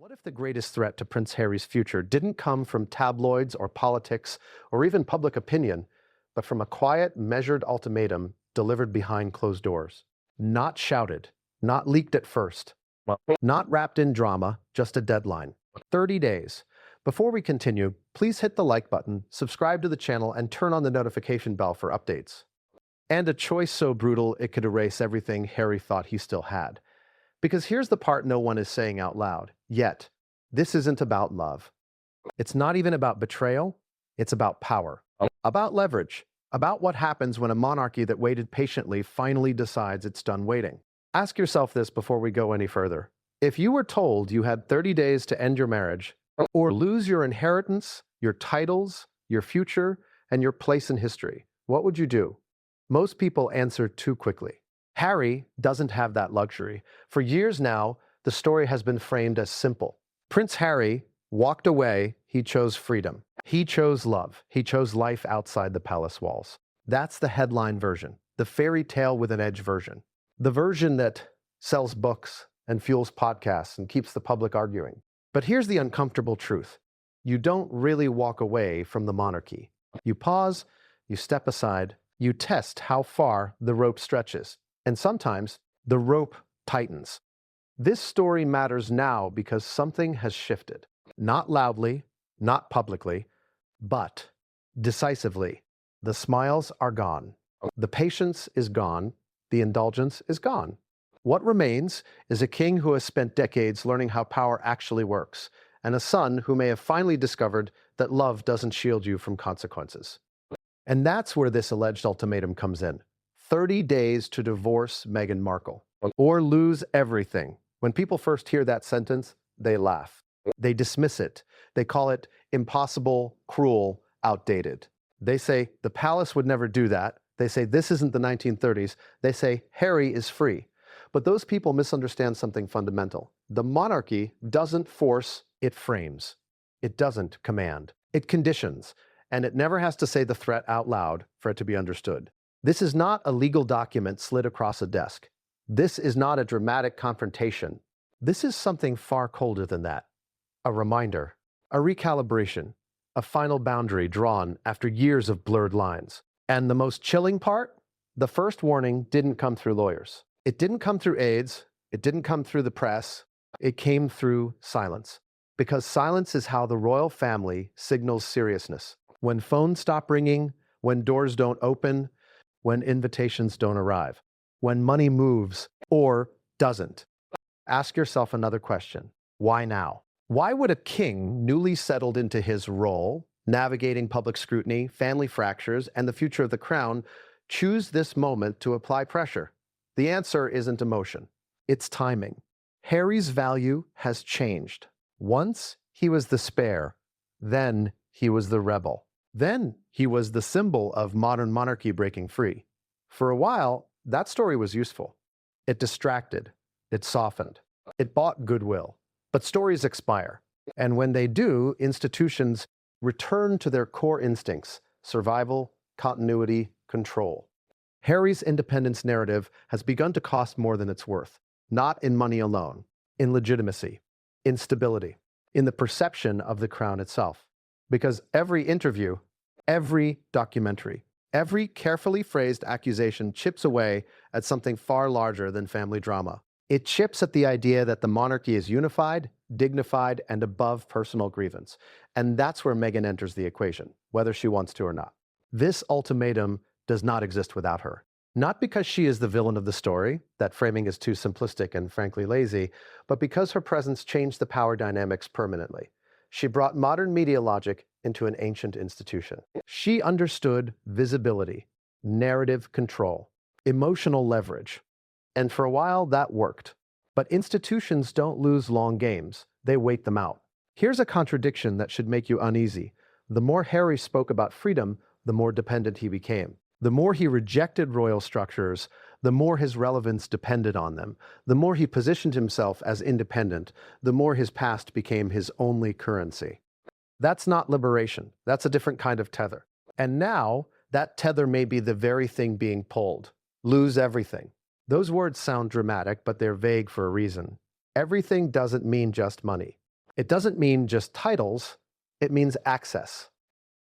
What if the greatest threat to Prince Harry's future didn't come from tabloids or politics or even public opinion, but from a quiet, measured ultimatum delivered behind closed doors? Not shouted, not leaked at first, not wrapped in drama, just a deadline. 30 days. Before we continue, please hit the like button, subscribe to the channel, and turn on the notification bell for updates. And a choice so brutal it could erase everything Harry thought he still had. Because here's the part no one is saying out loud. Yet, this isn't about love. It's not even about betrayal. It's about power. About leverage. About what happens when a monarchy that waited patiently finally decides it's done waiting. Ask yourself this before we go any further. If you were told you had 30 days to end your marriage, or lose your inheritance, your titles, your future, and your place in history, what would you do? Most people answer too quickly. Harry doesn't have that luxury. For years now, the story has been framed as simple. Prince Harry walked away, he chose freedom. He chose love. He chose life outside the palace walls. That's the headline version, the fairy tale with an edge version. The version that sells books and fuels podcasts and keeps the public arguing. But here's the uncomfortable truth. You don't really walk away from the monarchy. You pause, you step aside, you test how far the rope stretches. And sometimes the rope tightens. This story matters now because something has shifted. Not loudly, not publicly, but decisively. The smiles are gone. The patience is gone. The indulgence is gone. What remains is a king who has spent decades learning how power actually works, and a son who may have finally discovered that love doesn't shield you from consequences. And that's where this alleged ultimatum comes in. 30 days to divorce Meghan Markle, or lose everything. When people first hear that sentence, they laugh. They dismiss it. They call it impossible, cruel, outdated. They say the palace would never do that. They say this isn't the 1930s. They say Harry is free. But those people misunderstand something fundamental. The monarchy doesn't force, it frames. It doesn't command. It conditions. And it never has to say the threat out loud for it to be understood. This is not a legal document slid across a desk. This is not a dramatic confrontation. This is something far colder than that. A reminder, a recalibration, a final boundary drawn after years of blurred lines. And the most chilling part? The first warning didn't come through lawyers. It didn't come through aides. It didn't come through the press. It came through silence. Because silence is how the royal family signals seriousness. When phones stop ringing, when doors don't open, when invitations don't arrive, when money moves or doesn't. Ask yourself another question. Why now? Why would a king newly settled into his role, navigating public scrutiny, family fractures, and the future of the crown, choose this moment to apply pressure? The answer isn't emotion. It's timing. Harry's value has changed. Once he was the spare, then he was the rebel. Then he was the symbol of modern monarchy breaking free. For a while, that story was useful. It distracted. It softened. It bought goodwill. But stories expire. And when they do, institutions return to their core instincts: survival, continuity, control. Harry's independence narrative has begun to cost more than it's worth. Not in money alone, in legitimacy, in stability, in the perception of the crown itself. Because every interview, every documentary, every carefully phrased accusation chips away at something far larger than family drama. It chips at the idea that the monarchy is unified, dignified, and above personal grievance. And that's where Meghan enters the equation, whether she wants to or not. This ultimatum does not exist without her. Not because she is the villain of the story, that framing is too simplistic and frankly lazy, but because her presence changed the power dynamics permanently. She brought modern media logic into an ancient institution. She understood visibility, narrative control, emotional leverage. And for a while, that worked. But institutions don't lose long games. They wait them out. Here's a contradiction that should make you uneasy. The more Harry spoke about freedom, the more dependent he became. The more he rejected royal structures, the more his relevance depended on them. The more he positioned himself as independent, the more his past became his only currency. That's not liberation. That's a different kind of tether. And now, that tether may be the very thing being pulled. Lose everything. Those words sound dramatic, but they're vague for a reason. Everything doesn't mean just money. It doesn't mean just titles, it means access,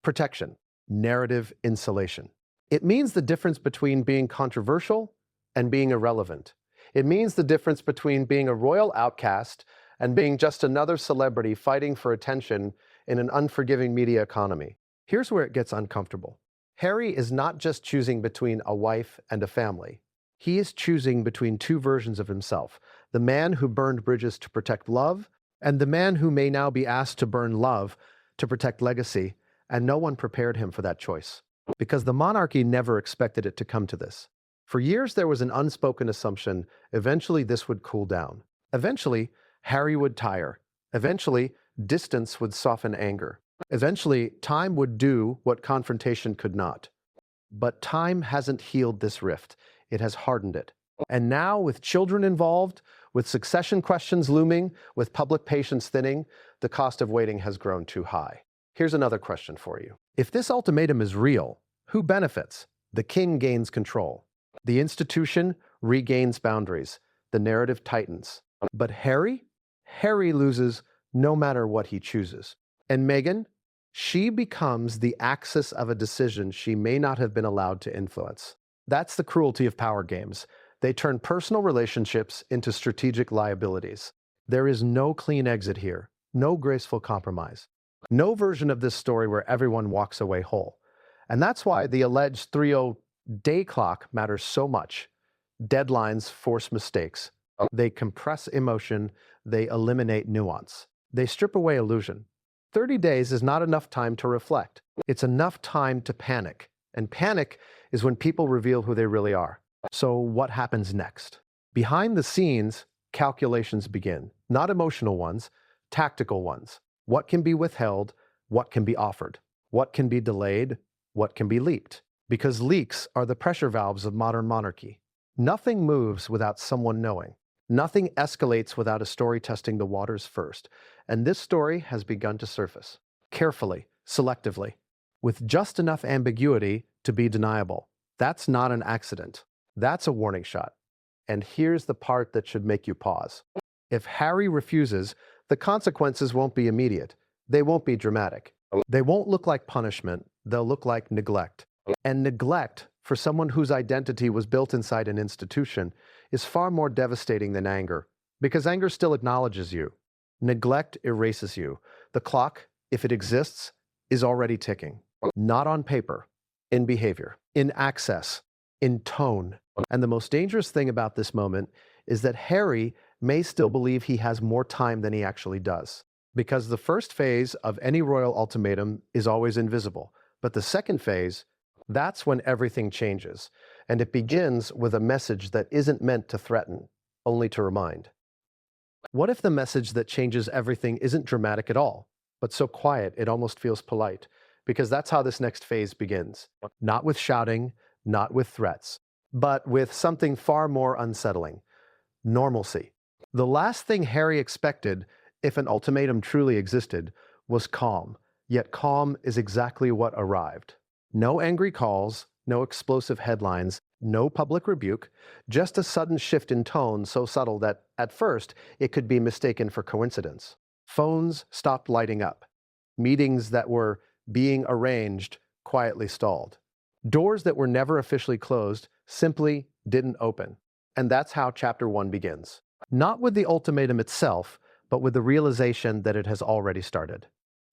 protection, narrative insulation. It means the difference between being controversial and being irrelevant. It means the difference between being a royal outcast and being just another celebrity fighting for attention in an unforgiving media economy. Here's where it gets uncomfortable. Harry is not just choosing between a wife and a family. He is choosing between two versions of himself, the man who burned bridges to protect love, and the man who may now be asked to burn love to protect legacy, and no one prepared him for that choice. Because the monarchy never expected it to come to this. For years there was an unspoken assumption eventually this would cool down. Eventually, Harry would tire. Eventually, distance would soften anger. Eventually, time would do what confrontation could not. But time hasn't healed this rift. It has hardened it. And now, with children involved, with succession questions looming, with public patience thinning, the cost of waiting has grown too high. Here's another question for you. If this ultimatum is real, who benefits? The king gains control. The institution regains boundaries. The narrative tightens. But Harry? Harry loses no matter what he chooses. And Meghan? She becomes the axis of a decision she may not have been allowed to influence. That's the cruelty of power games. They turn personal relationships into strategic liabilities. There is no clean exit here, no graceful compromise, no version of this story where everyone walks away whole. And that's why the alleged 3-0 day clock matters so much. Deadlines force mistakes. They compress emotion. They eliminate nuance. They strip away illusion. 30 days is not enough time to reflect. It's enough time to panic. And panic is when people reveal who they really are. So what happens next? Behind the scenes, calculations begin. Not emotional ones, tactical ones. What can be withheld? What can be offered? What can be delayed? What can be leaked? Because leaks are the pressure valves of modern monarchy. Nothing moves without someone knowing. Nothing escalates without a story testing the waters first. And this story has begun to surface. Carefully, selectively, with just enough ambiguity to be deniable. That's not an accident. That's a warning shot. And here's the part that should make you pause. If Harry refuses, the consequences won't be immediate. They won't be dramatic. They won't look like punishment. They'll look like neglect. And neglect, for someone whose identity was built inside an institution, is far more devastating than anger, because anger still acknowledges you. Neglect erases you. The clock, if it exists, is already ticking. Not on paper, in behavior, in access, in tone. And the most dangerous thing about this moment is that Harry may still believe he has more time than he actually does. Because the first phase of any royal ultimatum is always invisible. But the second phase, that's when everything changes. And it begins with a message that isn't meant to threaten, only to remind. What if the message that changes everything isn't dramatic at all, but so quiet it almost feels polite? Because that's how this next phase begins. Not with shouting, not with threats, but with something far more unsettling. Normalcy. The last thing Harry expected, if an ultimatum truly existed, was calm. Yet calm is exactly what arrived. No angry calls, no explosive headlines, no public rebuke, just a sudden shift in tone so subtle that, at first, it could be mistaken for coincidence. Phones stopped lighting up. Meetings that were being arranged quietly stalled. Doors that were never officially closed simply didn't open. And that's how Chapter 1 begins. Not with the ultimatum itself, but with the realization that it has already started.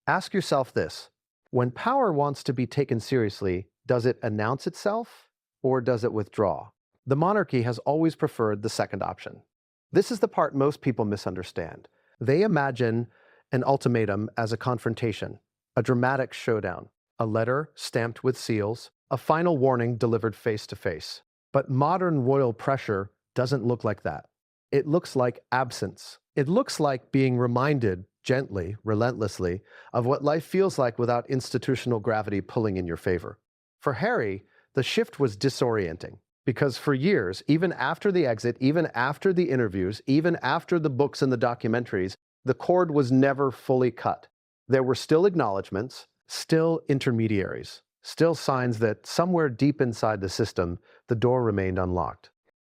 Ask yourself this. When power wants to be taken seriously, does it announce itself or does it withdraw? The monarchy has always preferred the second option. This is the part most people misunderstand. They imagine an ultimatum as a confrontation, a dramatic showdown, a letter stamped with seals, a final warning delivered face to face. But modern royal pressure doesn't look like that. It looks like absence. It looks like being reminded gently, relentlessly, of what life feels like without institutional gravity pulling in your favor. For Harry, the shift was disorienting, because for years, even after the exit, even after the interviews, even after the books and the documentaries, the cord was never fully cut. There were still acknowledgments, still intermediaries, still signs that somewhere deep inside the system, the door remained unlocked.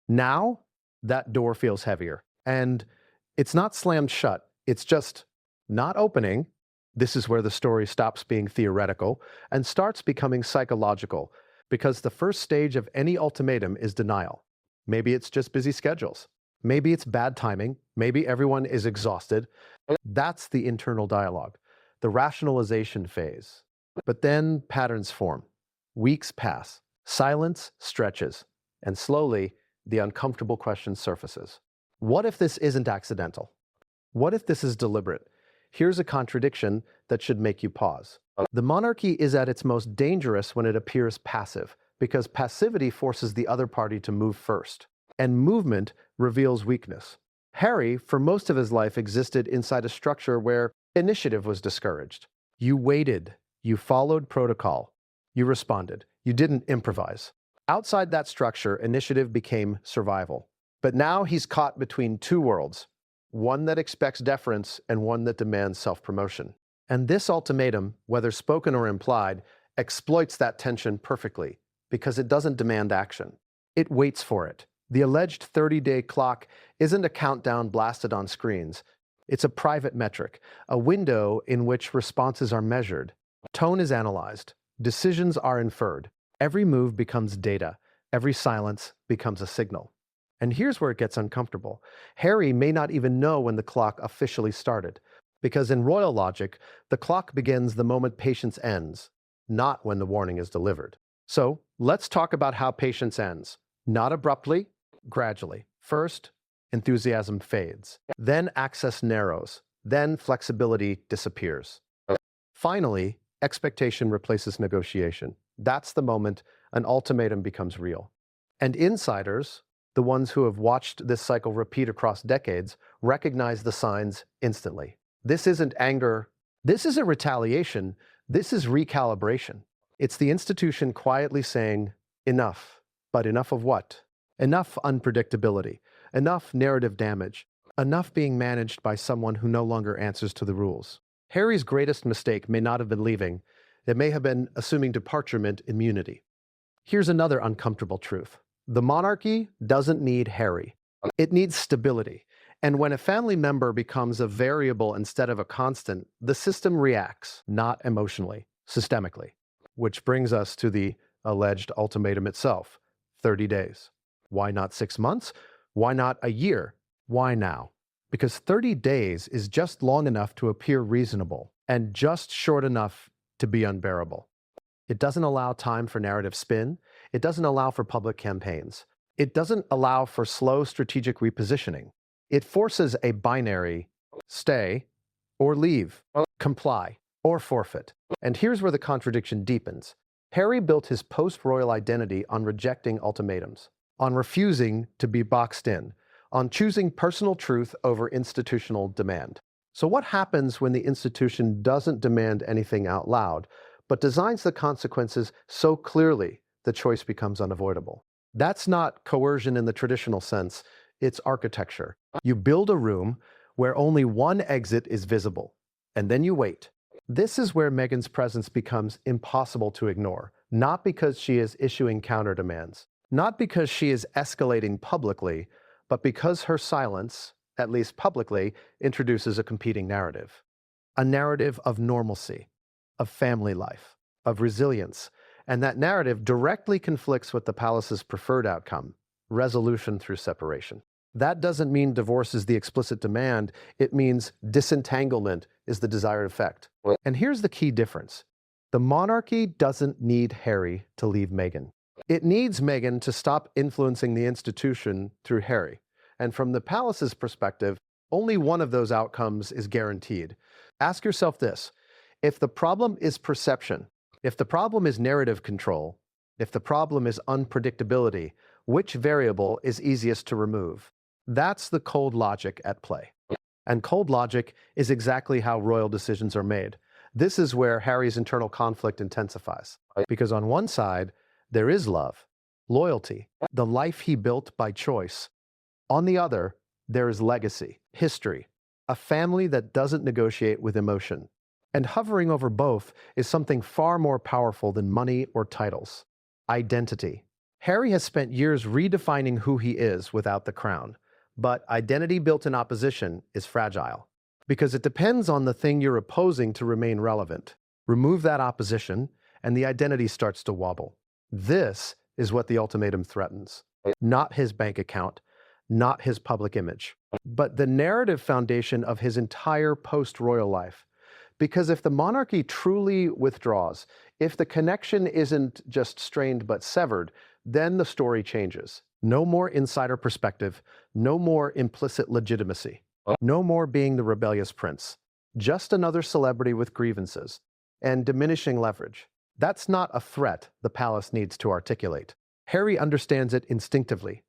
Now, that door feels heavier, and it's not slammed shut, it's just not opening. This is where the story stops being theoretical and starts becoming psychological, because the first stage of any ultimatum is denial. Maybe it's just busy schedules. Maybe it's bad timing. Maybe everyone is exhausted. That's the internal dialogue, the rationalization phase. But then patterns form. Weeks pass. Silence stretches. And slowly, the uncomfortable question surfaces. What if this isn't accidental? What if this is deliberate? Here's a contradiction that should make you pause. The monarchy is at its most dangerous when it appears passive, because passivity forces the other party to move first, and movement reveals weakness. Harry, for most of his life, existed inside a structure where initiative was discouraged. You waited, you followed protocol, you responded, you didn't improvise. Outside that structure, initiative became survival. But now he's caught between two worlds, one that expects deference and one that demands self-promotion. And this ultimatum, whether spoken or implied, exploits that tension perfectly, because it doesn't demand action. It waits for it. The alleged 30-day clock isn't a countdown blasted on screens. It's a private metric, a window in which responses are measured. Tone is analyzed. Decisions are inferred. Every move becomes data. Every silence becomes a signal. And here's where it gets uncomfortable. Harry may not even know when the clock officially started, because in royal logic, the clock begins the moment patience ends, not when the warning is delivered. So let's talk about how patience ends. Not abruptly, gradually. First, enthusiasm fades. Then access narrows. Then flexibility disappears. Finally, expectation replaces negotiation. That's the moment an ultimatum becomes real. And insiders, the ones who have watched this cycle repeat across decades, recognize the signs instantly. This isn't anger. This isn't retaliation. This is recalibration. It's the institution quietly saying, enough. But enough of what? Enough unpredictability. Enough narrative damage. Enough being managed by someone who no longer answers to the rules. Harry's greatest mistake may not have been leaving. It may have been assuming departure meant immunity. Here's another uncomfortable truth. The monarchy doesn't need Harry. It needs stability. And when a family member becomes a variable instead of a constant, the system reacts, not emotionally, systemically. Which brings us to the alleged ultimatum itself, 30 days. Why not 6 months? Why not a year? Why now? Because 30 days is just long enough to appear reasonable and just short enough to be unbearable. It doesn't allow time for narrative spin. It doesn't allow for public campaigns. It doesn't allow for slow strategic repositioning. It forces a binary stay or leave, comply or forfeit. And here's where the contradiction deepens. Harry built his post-royal identity on rejecting ultimatums, on refusing to be boxed in, on choosing personal truth over institutional demand. So what happens when the institution doesn't demand anything out loud, but designs the consequences so clearly the choice becomes unavoidable? That's not coercion in the traditional sense, it's architecture. You build a room where only one exit is visible, and then you wait. This is where Meghan's presence becomes impossible to ignore, not because she is issuing counter demands, not because she is escalating publicly, but because her silence, at least publicly, introduces a competing narrative. A narrative of normalcy, of family life, of resilience, and that narrative directly conflicts with the palace's preferred outcome, resolution through separation. That doesn't mean divorce is the explicit demand, it means disentanglement is the desired effect. And here's the key difference. The monarchy doesn't need Harry to leave Meghan. It needs Meghan to stop influencing the institution through Harry. And from the palace's perspective, only one of those outcomes is guaranteed. Ask yourself this: if the problem is perception, if the problem is narrative control, if the problem is unpredictability, which variable is easiest to remove? That's the cold logic at play. And cold logic is exactly how royal decisions are made. This is where Harry's internal conflict intensifies. Because on one side, there is love, loyalty, the life he built by choice. On the other, there is legacy, history, a family that doesn't negotiate with emotion. And hovering over both is something far more powerful than money or titles: identity. Harry has spent years redefining who he is without the crown. But identity built in opposition is fragile. because it depends on the thing you're opposing to remain relevant. Remove that opposition, and the identity starts to wobble. This is what the ultimatum threatens. Not his bank account, not his public image, but the narrative foundation of his entire post-royal life. Because if the monarchy truly withdraws, if the connection isn't just strained but severed, then the story changes. No more insider perspective, no more implicit legitimacy, no more being the rebellious prince. Just another celebrity with grievances and diminishing leverage. That's not a threat the palace needs to articulate. Harry understands it instinctively,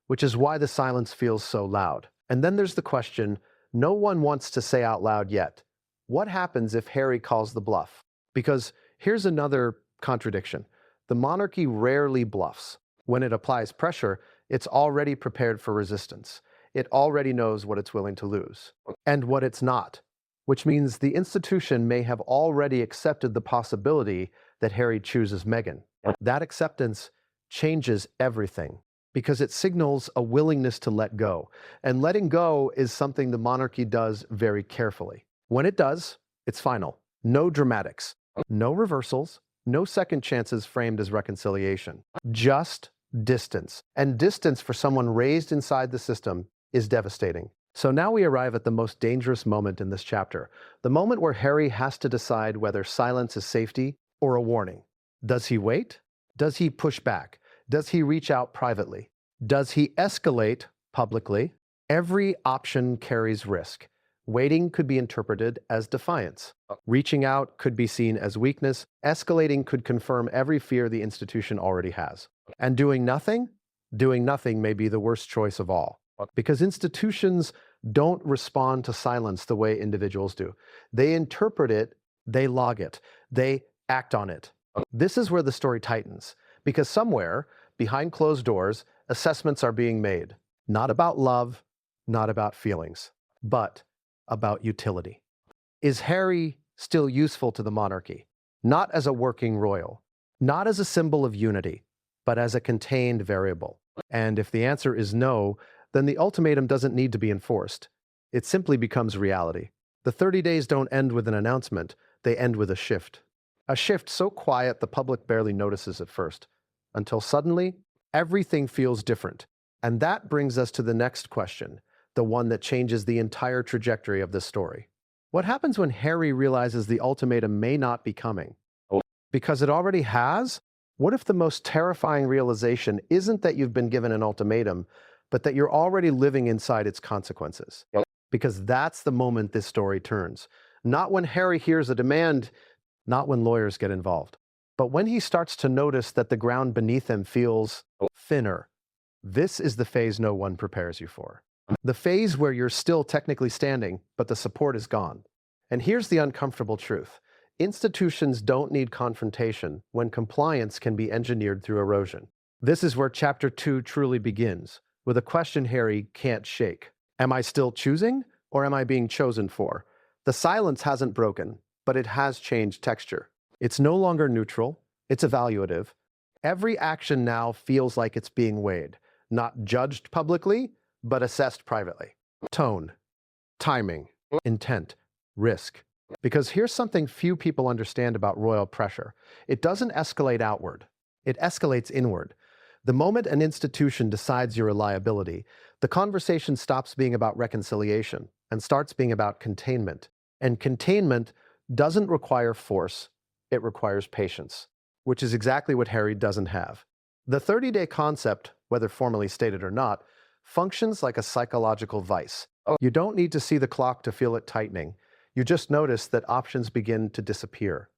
which is why the silence feels so loud. And then there's the question no one wants to say out loud yet. What happens if Harry calls the bluff? Because here's another contradiction. The monarchy rarely bluffs. When it applies pressure, it's already prepared for resistance. It already knows what it's willing to lose and what it's not, which means the institution may have already accepted the possibility that Harry chooses Meghan. That acceptance changes everything because it signals a willingness to let go. And letting go is something the monarchy does very carefully. When it does, it's final. No dramatics, no reversals, no second chances framed as reconciliation. Just distance. And distance for someone raised inside the system is devastating. So now we arrive at the most dangerous moment in this chapter, the moment where Harry has to decide whether silence is safety or a warning. Does he wait? Does he push back? Does he reach out privately? Does he escalate publicly? Every option carries risk. Waiting could be interpreted as defiance. Reaching out could be seen as weakness. Escalating could confirm every fear the institution already has. And doing nothing may be the worst choice of all. Because institutions don't respond to silence the way individuals do. They interpret it, they log it, they act on it. This is where the story tightens. Because somewhere, behind closed doors, assessments are being made. Not about love, not about feelings, but about utility. Is Harry still useful to the monarchy? Not as a working royal, not as a symbol of unity, but as a contained variable. And if the answer is no, then the ultimatum doesn't need to be enforced. It simply becomes reality. The 30 days don't end with an announcement, they end with a shift. A shift so quiet the public barely notices at first, until suddenly, everything feels different. And that brings us to the next question, the one that changes the entire trajectory of this story. What happens when Harry realizes the ultimatum may not be coming? Because it already has? What if the most terrifying realization isn't that you've been given an ultimatum, but that you're already living inside its consequences? Because that's the moment this story turns. Not when Harry hears a demand, not when lawyers get involved, but when he starts to notice that the ground beneath him feels thinner. This is the phase no one prepares you for. The phase where you're still technically standing, but the support is gone. And here's the uncomfortable truth. Institutions don't need confrontation when compliance can be engineered through erosion. This is where Chapter 2 truly begins, with a question Harry can't shake. Am I still choosing, or am I being chosen for? The silence hasn't broken, but it has changed texture. It's no longer neutral, it's evaluative. Every action now feels like it's being weighed, not judged publicly, but assessed privately. Tone, timing, intent, risk. Because here's something few people understand about royal pressure. It doesn't escalate outward. It escalates inward. The moment an institution decides your reliability, the conversation stops being about reconciliation and starts being about containment. And containment doesn't require force, it requires patience, which is exactly what Harry doesn't have. The 30-day concept, whether formally stated or not, functions like a psychological vice. You don't need to see the clock to feel it tightening. You just notice that options begin to disappear.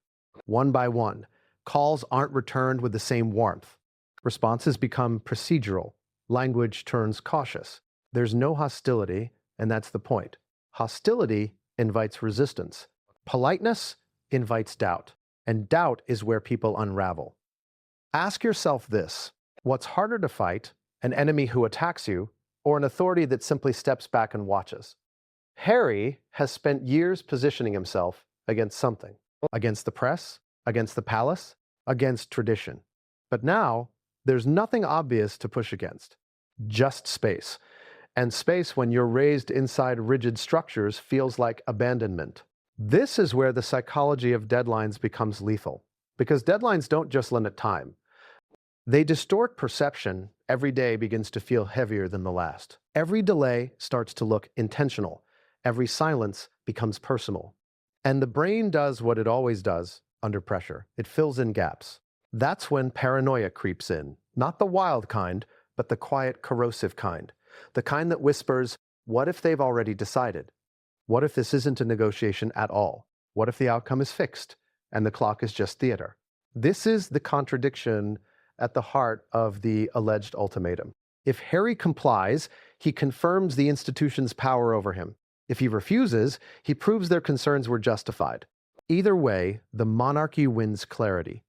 One by one, calls aren't returned with the same warmth. Responses become procedural. Language turns cautious. There's no hostility, and that's the point. Hostility invites resistance. Politeness invites doubt, and doubt is where people unravel. Ask yourself this: what's harder to fight, an enemy who attacks you, or an authority that simply steps back and watches? Harry has spent years positioning himself against something. Against the press, against the palace, against tradition. But now, there's nothing obvious to push against. Just space. And space, when you're raised inside rigid structures, feels like abandonment. This is where the psychology of deadlines becomes lethal, because deadlines don't just limit time. They distort perception. Every day begins to feel heavier than the last. Every delay starts to look intentional. Every silence becomes personal. And the brain does what it always does under pressure. It fills in gaps. That's when paranoia creeps in. Not the wild kind, but the quiet, corrosive kind. The kind that whispers, what if they've already decided? What if this isn't a negotiation at all? What if the outcome is fixed and the clock is just theater? This is the contradiction at the heart of the alleged ultimatum. If Harry complies, he confirms the institution's power over him. If he refuses, he proves their concerns were justified. Either way, the monarchy wins clarity.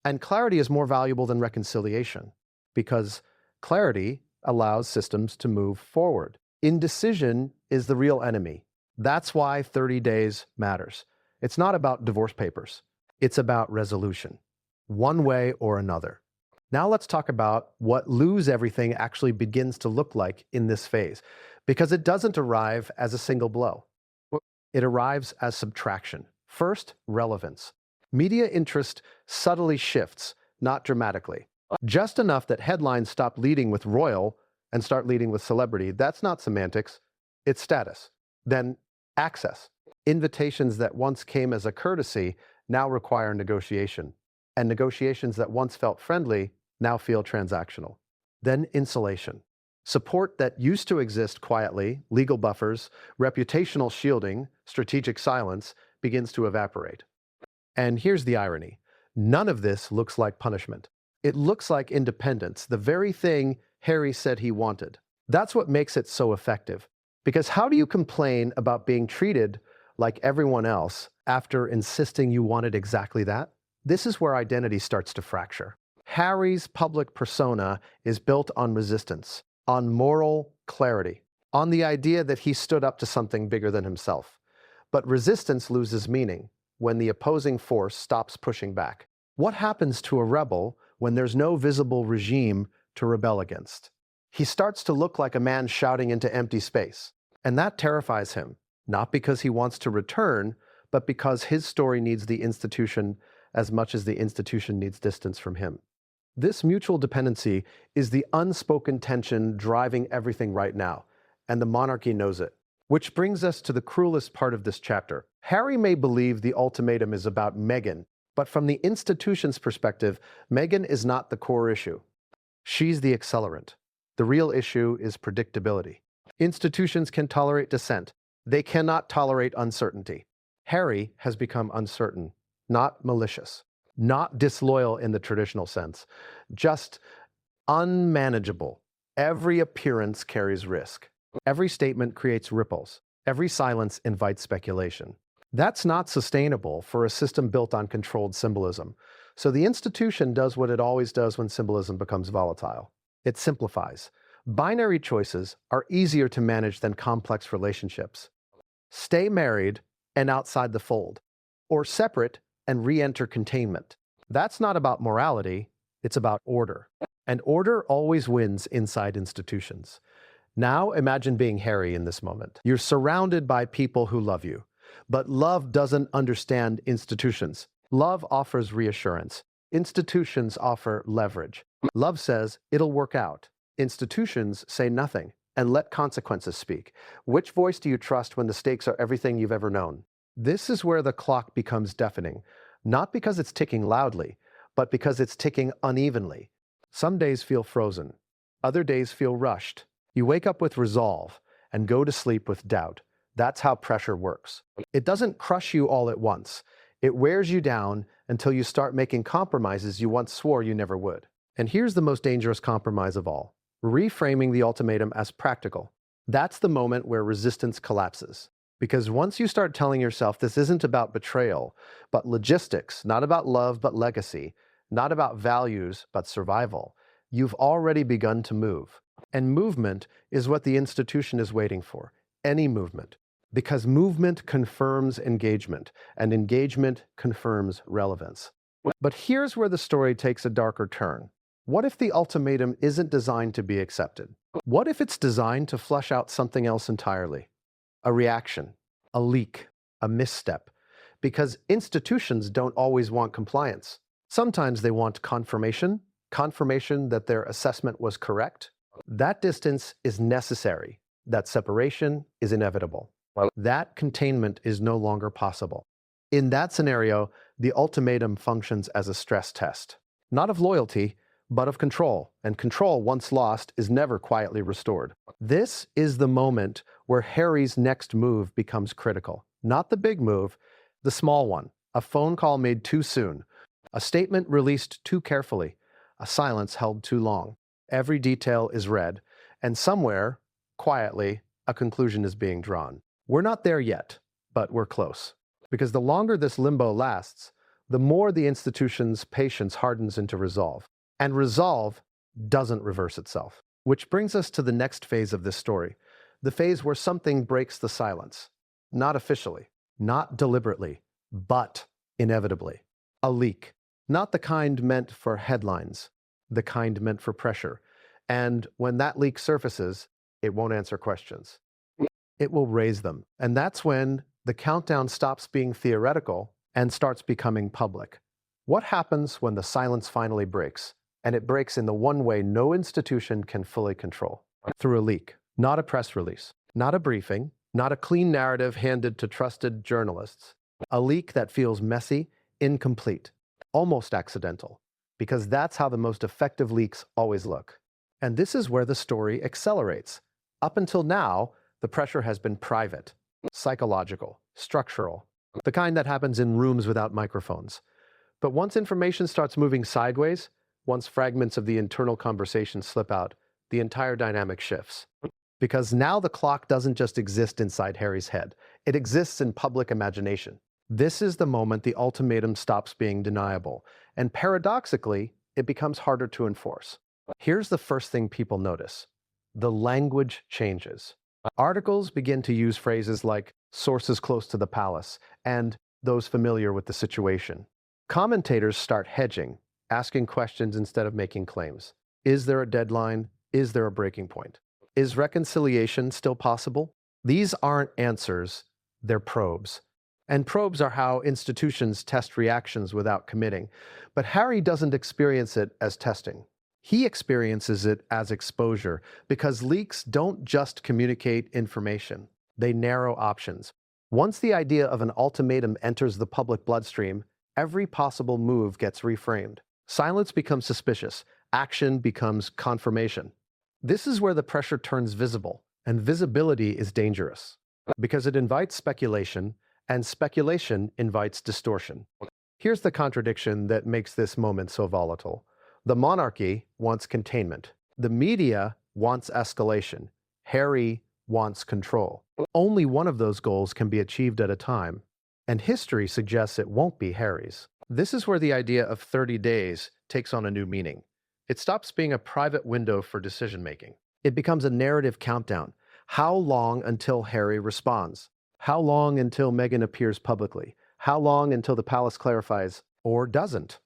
And clarity is more valuable than reconciliation, because clarity allows systems to move forward. Indecision is the real enemy. That's why 30 days matters. It's not about divorce papers. It's about resolution, one way or another. Now let's talk about what lose everything actually begins to look like in this phase, because it doesn't arrive as a single blow. It arrives as subtraction. First, relevance. Media interest subtly shifts, not dramatically. Just enough that headlines stop leading with royal and start leading with celebrity. That's not semantics, it's status. Then access. Invitations that once came as a courtesy now require negotiation. And negotiations that once felt friendly now feel transactional. Then insulation. Support that used to exist quietly, legal buffers, reputational shielding, strategic silence, begins to evaporate. And here's the irony. None of this looks like punishment. It looks like independence, the very thing Harry said he wanted. That's what makes it so effective. Because how do you complain about being treated like everyone else after insisting you wanted exactly that? This is where identity starts to fracture. Harry's public persona is built on resistance, on moral clarity, on the idea that he stood up to something bigger than himself. But resistance loses meaning when the opposing force stops pushing back. What happens to a rebel when there's no visible regime to rebel against? He starts to look like a man shouting into empty space. And that terrifies him, not because he wants to return, but because his story needs the institution as much as the institution needs distance from him. This mutual dependency is the unspoken tension driving everything right now, and the monarchy knows it. Which brings us to the cruelest part of this chapter. Harry may believe the ultimatum is about Meghan, but from the institution's perspective, Meghan is not the core issue. She's the accelerant. The real issue is predictability. Institutions can tolerate dissent. They cannot tolerate uncertainty. Harry has become uncertain, not malicious, not disloyal in the traditional sense, just unmanageable. Every appearance carries risk. Every statement creates ripples. Every silence invites speculation. That's not sustainable for a system built on controlled symbolism. So the institution does what it always does when symbolism becomes volatile. It simplifies. Binary choices are easier to manage than complex relationships. Stay married and outside the fold, or separate and re-enter containment. That's not about morality, it's about order. And order always wins inside institutions. Now imagine being Harry in this moment. You're surrounded by people who love you, but love doesn't understand institutions. Love offers reassurance. Institutions offer leverage. Love says it'll work out. Institutions say nothing and let consequences speak. Which voice do you trust when the stakes are everything you've ever known? This is where the clock becomes deafening, not because it's ticking loudly, but because it's ticking unevenly. Some days feel frozen. Other days feel rushed. You wake up with resolve and go to sleep with doubt. That's how pressure works. It doesn't crush you all at once. It wears you down until you start making compromises you once swore you never would. And here's the most dangerous compromise of all: reframing the ultimatum as practical. That's the moment where resistance collapses. Because once you start telling yourself this isn't about betrayal, but logistics, not about love, but legacy, not about values, but survival, you've already begun to move. And movement is what the institution is waiting for. Any movement. Because movement confirms engagement, and engagement confirms relevance. But here's where the story takes a darker turn. What if the ultimatum isn't designed to be accepted? What if it's designed to flesh out something else entirely? A reaction, a leak, a misstep. Because institutions don't always want compliance. Sometimes they want confirmation, confirmation that their assessment was correct. That distance is necessary. That separation is inevitable. That containment is no longer possible. In that scenario, the ultimatum functions as a stress test, not of loyalty, but of control, and control, once lost, is never quietly restored. This is the moment where Harry's next move becomes critical. Not the big move, the small one. A phone call made too soon, a statement released too carefully, a silence held too long. Every detail is read, and somewhere, quietly, a conclusion is being drawn. We're not there yet, but we're close. Because the longer this limbo lasts, the more the institution's patience hardens into resolve. And resolve doesn't reverse itself. Which brings us to the next phase of this story, the phase where something breaks the silence. Not officially, not deliberately, but inevitably. A leak. Not the kind meant for headlines, the kind meant for pressure. And when that leak surfaces, it won't answer questions. It will raise them. And that's when the countdown stops being theoretical and starts becoming public. What happens when the silence finally breaks? And it breaks in the one way no institution can fully control. Through a leak, not a press release, not a briefing, not a clean narrative handed to trusted journalists. A leak that feels messy, incomplete, almost accidental, because that's how the most effective leaks always look. And this is where the story accelerates. Up until now, the pressure has been private, psychological, structural, the kind that happens in rooms without microphones. But once information starts moving sideways, once fragments of the internal conversation slip out, the entire dynamic shifts. Because now the clock doesn't just exist inside Harry's head, it exists in public imagination. This is the moment the ultimatum stops being deniable, and paradoxically, it becomes harder to enforce. Here's the first thing people notice. The language changes. Articles begin to use phrases like sources close to the palace and those familiar with the situation. Commentators start hedging, asking questions instead of making claims. Is there a deadline? Is there a breaking point? Is reconciliation still possible? These aren't answers, they're probes. And probes are how institutions test reactions without committing. But Harry doesn't experience it as testing. He experiences it as exposure, because leaks don't just communicate information. They narrow options. Once the idea of an ultimatum enters the public bloodstream, every possible move gets reframed. Silence becomes suspicious. Action becomes confirmation. This is where the pressure turns visible, and visibility is dangerous, because it invites speculation, and speculation invites distortion. Here's the contradiction that makes this moment so volatile. The monarchy wants containment. The media wants escalation. Harry wants control. Only one of those goals can be achieved at a time, and history suggests it won't be Harry's. This is where the idea of 30 days takes on a new meaning. It stops being a private window for decision-making. It becomes a narrative countdown. How long until Harry responds? How long until Meghan appears publicly? How long until the palace clarifies or doesn't?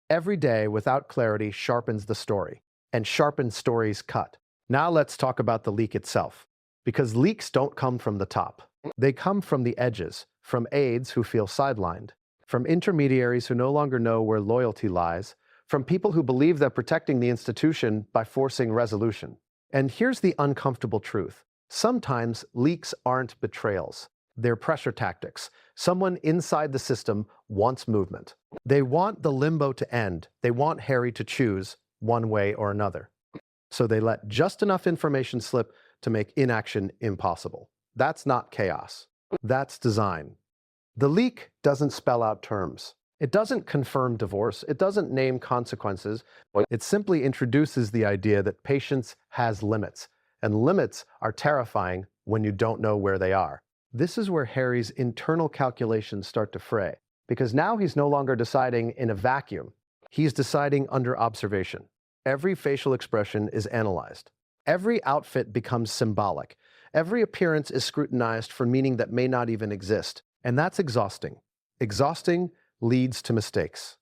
Every day without clarity sharpens the story, and sharpened stories cut. Now let's talk about the leak itself. Because leaks don't come from the top. They come from the edges, from aides who feel sidelined, from intermediaries who no longer know where loyalty lies, from people who believe they're protecting the institution by forcing resolution. And here's the uncomfortable truth. Sometimes leaks aren't betrayals. They're pressure tactics. Someone inside the system wants movement. They want the limbo to end. They want Harry to choose one way or another. So they let just enough information slip to make inaction impossible. That's not chaos. That's design. The leak doesn't spell out terms. It doesn't confirm divorce. It doesn't name consequences. It simply introduces the idea that patience has limits, and limits are terrifying when you don't know where they are. This is where Harry's internal calculations start to fray, because now he's no longer deciding in a vacuum. He's deciding under observation. Every facial expression is analyzed. Every outfit becomes symbolic. Every appearance is scrutinized for meaning that may not even exist. And that's exhausting. Exhausting leads to mistakes.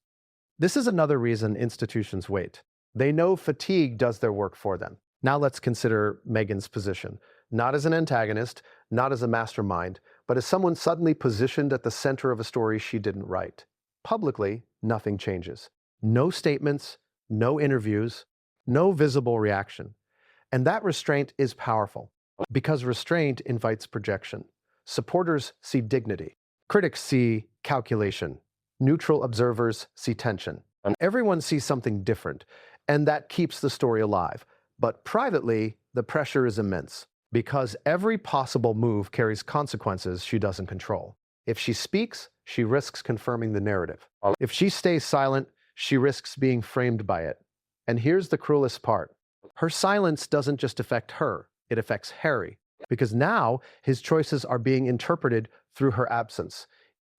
This is another reason institutions wait. They know fatigue does their work for them. Now let's consider Meghan's position. Not as an antagonist, not as a mastermind, but as someone suddenly positioned at the center of a story she didn't write. Publicly, nothing changes. No statements, no interviews, no visible reaction. And that restraint is powerful, because restraint invites projection. Supporters see dignity. Critics see calculation. Neutral observers see tension. Everyone sees something different, and that keeps the story alive. But privately, the pressure is immense, because every possible move carries consequences she doesn't control. If she speaks, she risks confirming the narrative. If she stays silent, she risks being framed by it. And here's the cruelest part. Her silence doesn't just affect her, it affects Harry, because now his choices are being interpreted through her absence.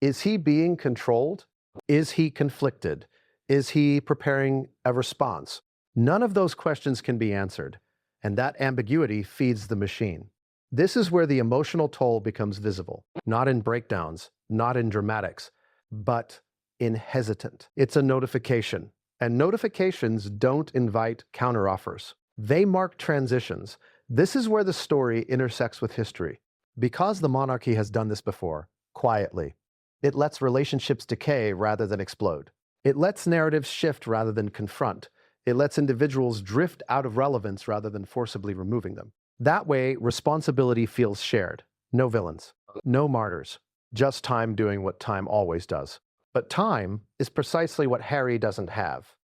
Is he being controlled? Is he conflicted? Is he preparing a response? None of those questions can be answered, and that ambiguity feeds the machine. This is where the emotional toll becomes visible, not in breakdowns, not in dramatics, but in hesitant. It's a notification, and notifications don't invite counteroffers. They mark transitions. This is where the story intersects with history. Because the monarchy has done this before, quietly, it lets relationships decay rather than explode. It lets narratives shift rather than confront. It lets individuals drift out of relevance rather than forcibly removing them. That way, responsibility feels shared. No villains, no martyrs, just time doing what time always does. But time is precisely what Harry doesn't have.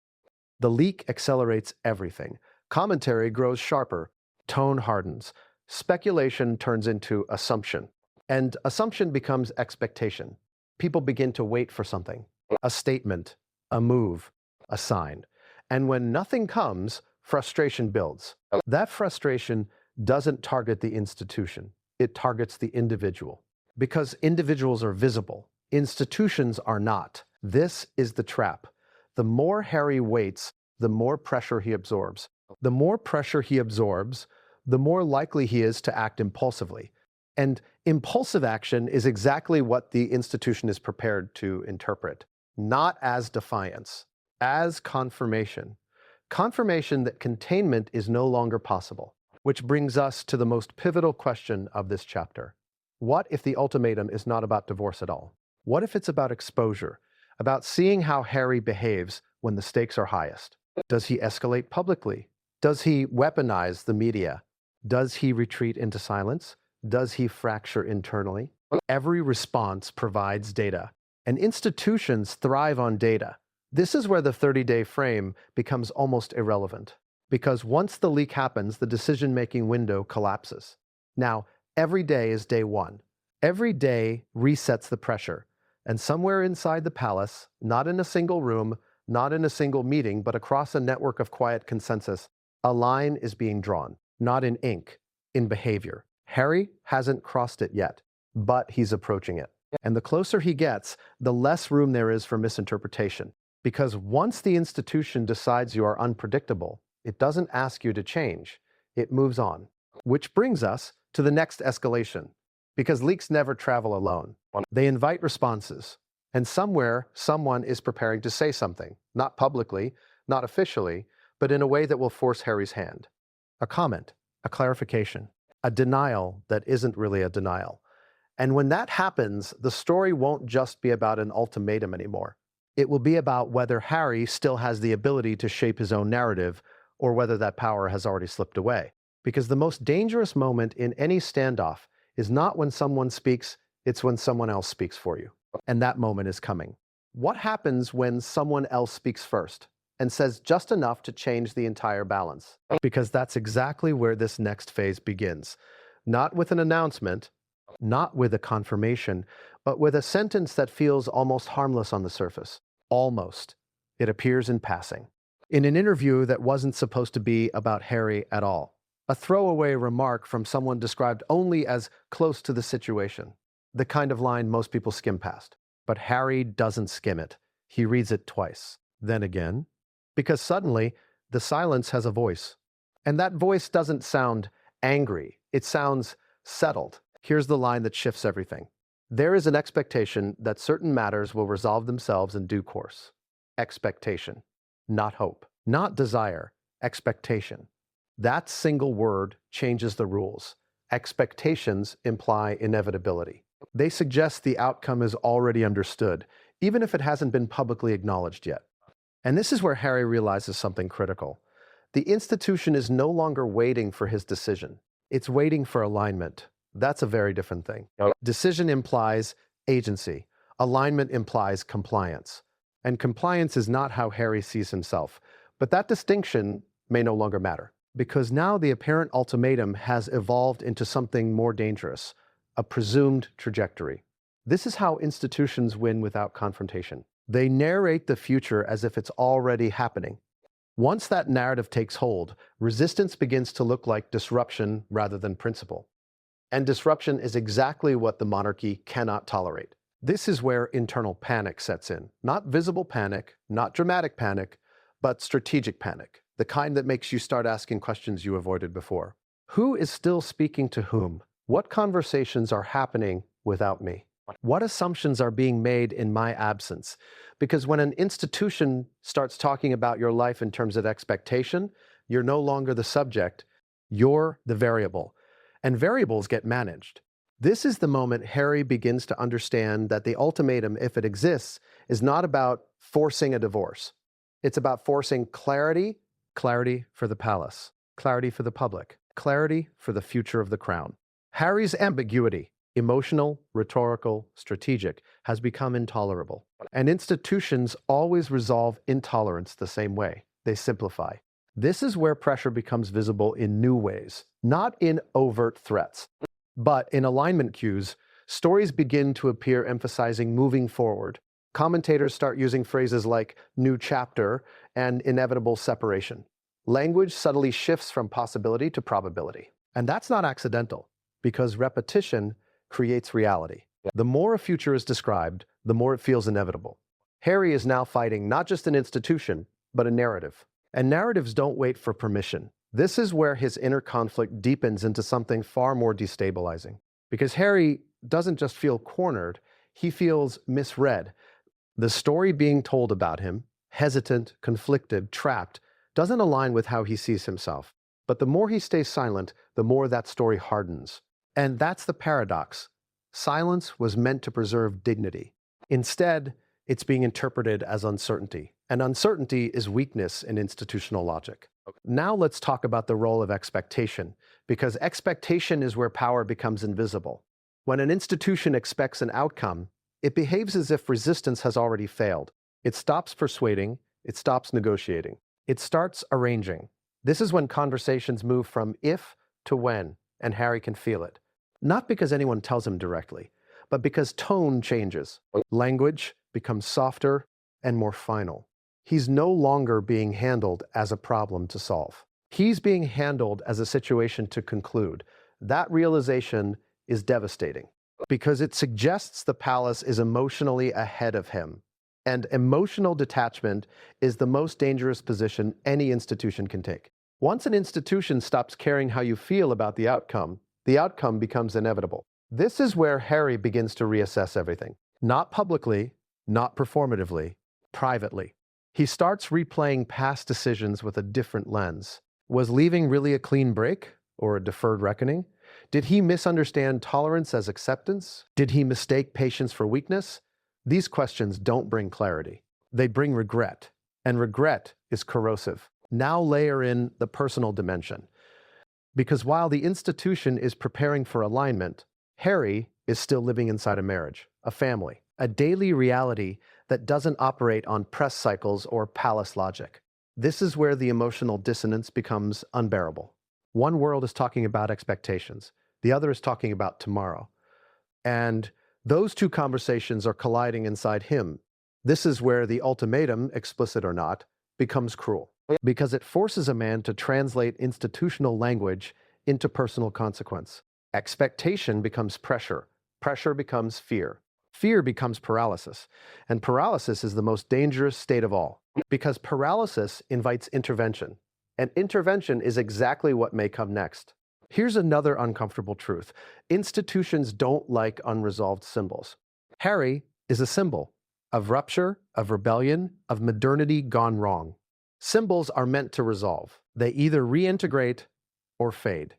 The leak accelerates everything. Commentary grows sharper, tone hardens, speculation turns into assumption, and assumption becomes expectation. People begin to wait for something, a statement, a move, a sign. And when nothing comes, frustration builds. That frustration doesn't target the institution, it targets the individual. Because individuals are visible, institutions are not. This is the trap. The more Harry waits, the more pressure he absorbs. The more pressure he absorbs, the more likely he is to act impulsively. And impulsive action is exactly what the institution is prepared to interpret, not as defiance, as confirmation. Confirmation that containment is no longer possible. Which brings us to the most pivotal question of this chapter. What if the ultimatum is not about divorce at all? What if it's about exposure, about seeing how Harry behaves when the stakes are highest? Does he escalate publicly? Does he weaponize the media? Does he retreat into silence? Does he fracture internally? Every response provides data, and institutions thrive on data. This is where the 30-day frame becomes almost irrelevant, because once the leak happens, the decision-making window collapses. Now, every day is day one. Every day resets the pressure, and somewhere inside the palace, not in a single room, not in a single meeting, but across a network of quiet consensus, a line is being drawn, not in ink, in behavior. Harry hasn't crossed it yet, but he's approaching it. And the closer he gets, the less room there is for misinterpretation. Because once the institution decides you are unpredictable, it doesn't ask you to change, it moves on. Which brings us to the next escalation. Because leaks never travel alone. They invite responses. And somewhere, someone is preparing to say something, not publicly, not officially, but in a way that will force Harry's hand. A comment, a clarification, a denial that isn't really a denial. And when that happens, the story won't just be about an ultimatum anymore. It will be about whether Harry still has the ability to shape his own narrative, or whether that power has already slipped away. Because the most dangerous moment in any standoff is not when someone speaks, it's when someone else speaks for you. And that moment is coming. What happens when someone else speaks first and says just enough to change the entire balance? Because that's exactly where this next phase begins. Not with an announcement, not with a confirmation, but with a sentence that feels almost harmless on the surface. Almost. It appears in passing. In an interview that wasn't supposed to be about Harry at all. A throwaway remark from someone described only as close to the situation. The kind of line most people skim past. But Harry doesn't skim it. He reads it twice. Then again. Because suddenly, the silence has a voice. And that voice doesn't sound angry. It sounds settled. Here's the line that shifts everything. There is an expectation that certain matters will resolve themselves in due course. Expectation, not hope. Not desire, expectation. That single word changes the rules. Expectations imply inevitability. They suggest the outcome is already understood, even if it hasn't been publicly acknowledged yet. And this is where Harry realizes something critical. The institution is no longer waiting for his decision. It's waiting for alignment. That's a very different thing. Decision implies agency. Alignment implies compliance. And compliance is not how Harry sees himself. But that distinction may no longer matter, because now the apparent ultimatum has evolved into something more dangerous, a presumed trajectory. This is how institutions win without confrontation. They narrate the future as if it's already happening. Once that narrative takes hold, resistance begins to look like disruption rather than principle. And disruption is exactly what the monarchy cannot tolerate. This is where internal panic sets in. Not visible panic, not dramatic panic, but strategic panic, the kind that makes you start asking questions you avoided before. Who is still speaking to whom? What conversations are happening without me? What assumptions are being made in my absence? Because when an institution starts talking about your life in terms of expectation, you're no longer the subject, you're the variable. And variables get managed. This is the moment Harry begins to understand that the ultimatum, if it exists, is not about forcing a divorce. It's about forcing clarity, clarity for the palace, clarity for the public, clarity for the future of the crown. Harry's ambiguity, emotional, rhetorical, strategic, has become intolerable. And institutions always resolve intolerance the same way. They simplify. This is where pressure becomes visible in new ways, not in overt threats, but in alignment cues. Stories begin to appear emphasizing moving forward. Commentators start using phrases like new chapter and inevitable separation. Language subtly shifts from possibility to probability. And that's not accidental, because repetition creates reality. The more a future is described, the more it feels inevitable. Harry is now fighting not just an institution, but a narrative. And narratives don't wait for permission. This is where his inner conflict deepens into something far more destabilizing. Because Harry doesn't just feel cornered, he feels misread. The story being told about him, hesitant, conflicted, trapped, doesn't align with how he sees himself. But the more he stays silent, the more that story hardens. And that's the paradox. Silence was meant to preserve dignity. Instead, it's being interpreted as uncertainty. And uncertainty is weakness in institutional logic. Now let's talk about the role of expectation, because expectation is where power becomes invisible. When an institution expects an outcome, it behaves as if resistance has already failed. It stops persuading, it stops negotiating, it starts arranging. This is when conversations move from if to when, and Harry can feel it. Not because anyone tells him directly, but because tone changes. Language becomes softer and more final. He's no longer being handled as a problem to solve. He's being handled as a situation to conclude. That realization is devastating because it suggests the palace is emotionally ahead of him. And emotional detachment is the most dangerous position any institution can take. Once an institution stops caring how you feel about the outcome becomes inevitable. This is where Harry begins to reassess everything. Not publicly, not performatively, privately. He starts replaying past decisions with a different lens. Was leaving really a clean break or a deferred reckoning? Did he misunderstand tolerance as acceptance? Did he mistake patience for weakness? These questions don't bring clarity. They bring regret, and regret is corrosive. Now layer in the personal dimension. Because while the institution is preparing for alignment, Harry is still living inside a marriage, a family, a daily reality that doesn't operate on press cycles or palace logic. This is where the emotional dissonance becomes unbearable. One world is talking about expectations, the other is talking about tomorrow. And those two conversations are colliding inside him. This is where the ultimatum, explicit or not, becomes cruel, because it forces a man to translate institutional language into personal consequence. Expectation becomes pressure. Pressure becomes fear. Fear becomes paralysis. And paralysis is the most dangerous state of all, because paralysis invites intervention. And intervention is exactly what may come next. Here's another uncomfortable truth. Institutions don't like unresolved symbols. Harry is a symbol of rupture, of rebellion, of modernity gone wrong. Symbols are meant to resolve. They either reintegrate or fade.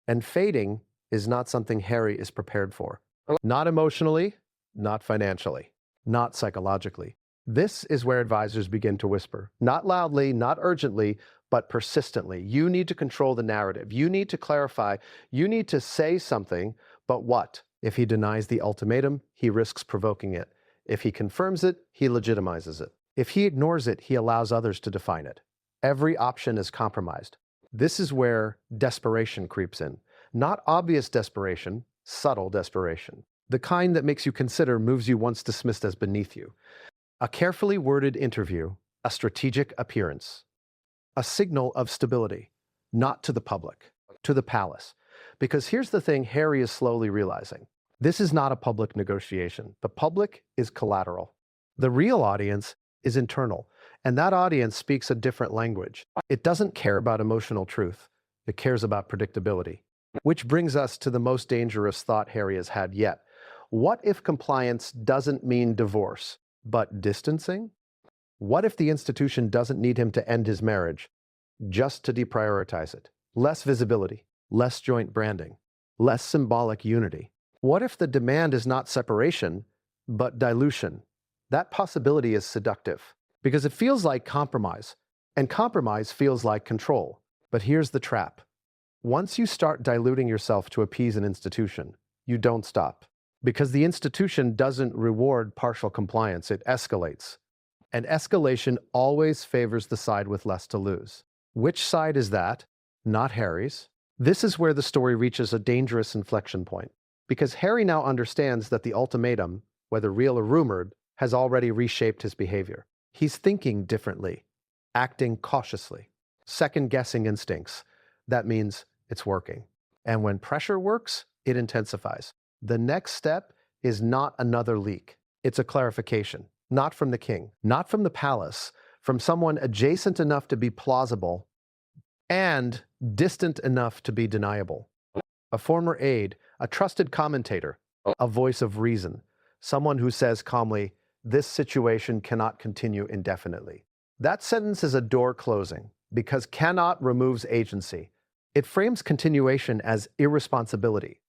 And fading is not something Harry is prepared for. Not emotionally, not financially, not psychologically. This is where advisors begin to whisper. Not loudly, not urgently, but persistently. You need to control the narrative. You need to clarify. You need to say something, but what? If he denies the ultimatum, he risks provoking it. If he confirms it, he legitimizes it. If he ignores it, he allows others to define it. Every option is compromised. This is where desperation creeps in. Not obvious desperation, subtle desperation. The kind that makes you consider moves you once dismissed as beneath you. A carefully worded interview, a strategic appearance, a signal of stability, not to the public, to the palace. Because here's the thing Harry is slowly realizing. This is not a public negotiation. The public is collateral. The real audience is internal, and that audience speaks a different language. It doesn't care about emotional truth. It cares about predictability. Which brings us to the most dangerous thought Harry has had yet. What if compliance doesn't mean divorce, but distancing? What if the institution doesn't need him to end his marriage, just to deprioritize it? Less visibility, less joint branding, less symbolic unity. What if the demand is not separation, but dilution? That possibility is seductive, because it feels like compromise, and compromise feels like control. But here's the trap. Once you start diluting yourself to appease an institution, you don't stop. Because the institution doesn't reward partial compliance, it escalates. And escalation always favors the side with less to lose. Which side is that? Not Harry's. This is where the story reaches a dangerous inflection point. Because Harry now understands that the ultimatum, whether real or rumored, has already reshaped his behavior. He's thinking differently, acting cautiously, second-guessing instincts. That means it's working. And when pressure works, it intensifies. The next step is not another leak. It's a clarification, not from the king, not from the palace, from someone adjacent enough to be plausible and distant enough to be deniable. A former aide, a trusted commentator, a voice of reason, someone who says calmly, "This situation cannot continue indefinitely." That sentence is a door closing, because cannot removes agency. It frames continuation as irresponsibility.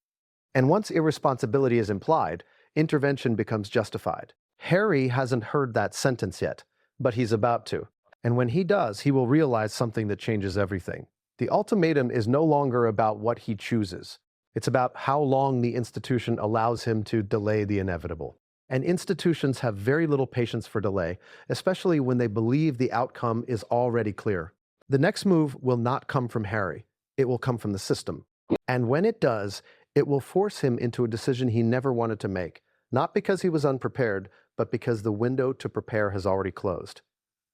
And once irresponsibility is implied, intervention becomes justified. Harry hasn't heard that sentence yet, but he's about to. And when he does, he will realize something that changes everything. The ultimatum is no longer about what he chooses. It's about how long the institution allows him to delay the inevitable. And institutions have very little patience for delay, especially when they believe the outcome is already clear. The next move will not come from Harry. It will come from the system. And when it does, it will force him into a decision he never wanted to make, not because he was unprepared, but because the window to prepare has already closed.